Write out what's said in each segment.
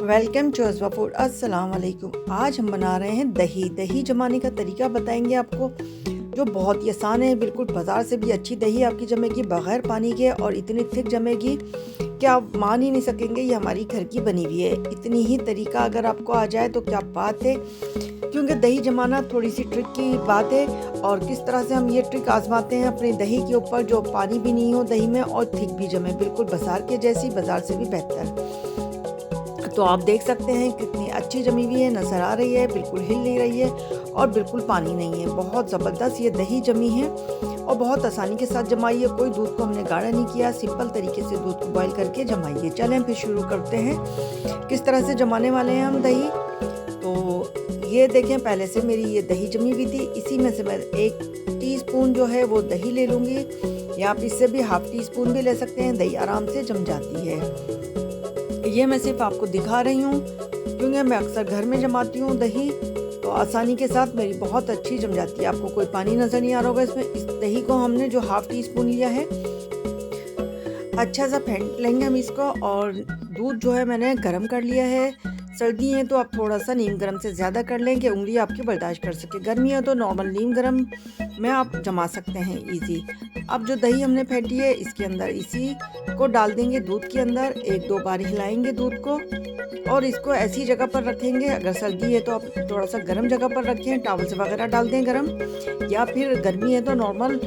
Welcome to अज़वा food. अस्सलाम वालेकुम। आज हम बना रहे हैं दही जमाने का तरीका बताएंगे आपको, जो बहुत ही आसान है। बिल्कुल बाज़ार से भी अच्छी दही आपकी जमेगी बग़ैर पानी के, और इतनी थिक जमेगी कि आप मान ही नहीं सकेंगे ये हमारी घर की बनी हुई है। इतनी ही तरीका अगर आपको आ जाए तो क्या बात है, क्योंकि दही जमाना थोड़ी सी ट्रिक की बात है। और किस तरह से हम ये ट्रिक आजमाते हैं अपने दही के ऊपर, जो पानी भी नहीं हो दही में और थिक भी जमे, बिल्कुल बाज़ार के जैसी, बाज़ार से भी बेहतर। तो आप देख सकते हैं कितनी अच्छी जमी हुई है, नज़र आ रही है, बिल्कुल हिल नहीं रही है और बिल्कुल पानी नहीं है। बहुत ज़बरदस्त ये दही जमी है और बहुत आसानी के साथ जमाई है। कोई दूध को हमने गाढ़ा नहीं किया, सिंपल तरीके से दूध को बॉईल करके जमाइए। चलें फिर शुरू करते हैं किस तरह से जमाने वाले हैं हम दही। तो ये देखें, पहले से मेरी ये दही जमी हुई थी, इसी में से मैं 1 टीस्पून जो है वो दही ले लूँगी, या आप इससे भी ½ टीस्पून भी ले सकते हैं। दही आराम से जम जाती है। ये मैं सिर्फ आपको दिखा रही हूँ क्योंकि मैं अक्सर घर में जमाती हूँ दही, तो आसानी के साथ मेरी बहुत अच्छी जम जाती है। आपको कोई पानी नज़र नहीं आ रहा होगा इसमें। इस दही को हमने जो ½ टीस्पून लिया है, अच्छा सा फेंट लेंगे हम इसको। और दूध जो है मैंने गर्म कर लिया है। सर्दी है तो आप थोड़ा सा नीम गर्म से ज़्यादा कर लें कि उंगली आपकी बर्दाश्त कर सके। गर्मी है तो नॉर्मल नीम गर्म में आप जमा सकते हैं इजी। अब जो दही हमने फेंटी है इसके अंदर इसी को डाल देंगे दूध के अंदर। 1-2 बार हिलाएंगे दूध को और इसको ऐसी जगह पर रखेंगे। अगर सर्दी है तो आप थोड़ा सा गर्म जगह पर रखें, टॉवल से वगैरह डाल दें गर्म, या फिर गर्मी है तो नॉर्मल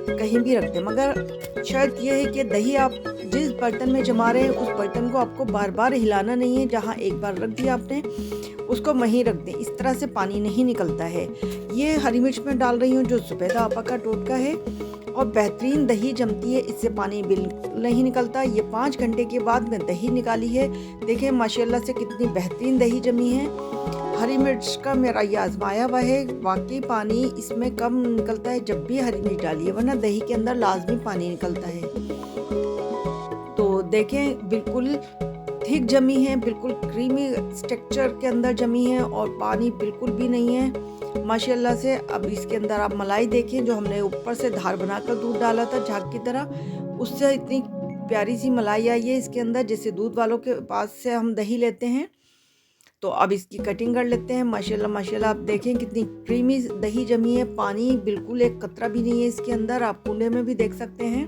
कहीं भी रख दें। मगर शर्त यह है कि दही आप जिस बर्तन में जमा रहे हैं उस बर्तन को आपको बार बार हिलाना नहीं है। जहाँ एक बार रख दिया आपने उसको वहीं रख दें, इस तरह से पानी नहीं निकलता है। ये हरी मिर्च में डाल रही हूँ जो ज़ुबैदा आपा का टोटका है, और बेहतरीन दही जमती है, इससे पानी बिल्कुल नहीं निकलता। ये 5 घंटे के बाद मैं दही निकाली है। देखें माशाल्लाह से कितनी बेहतरीन दही जमी है। हरी मिर्च का मेरा ये आजमाया हुआ है, वाकई पानी इसमें कम निकलता है जब भी हरी मिर्च डाली है, वरना दही के अंदर लाजमी पानी निकलता है। तो देखें बिल्कुल थिक जमी है, बिल्कुल क्रीमी स्ट्रक्चर के अंदर जमी है और पानी बिल्कुल भी नहीं है माशाल्लाह से। अब इसके अंदर आप मलाई देखें, जो हमने ऊपर से धार बनाकर दूध डाला था झाग की तरह, उससे इतनी प्यारी सी मलाई आई है इसके अंदर, जैसे दूध वालों के पास से हम दही लेते हैं। तो अब इसकी कटिंग कर लेते हैं। माशाल्लाह माशाल्लाह आप देखें कितनी क्रीमी दही जमी है। पानी बिल्कुल एक कतरा भी नहीं है इसके अंदर। आप कुंडे में भी देख सकते हैं,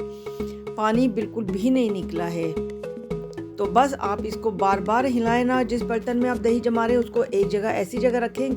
पानी बिल्कुल भी नहीं निकला है। तो बस आप इसको बार बार हिलाएं ना। जिस बर्तन में आप दही जमा रहे हैं उसको एक जगह ऐसी जगह रखें कि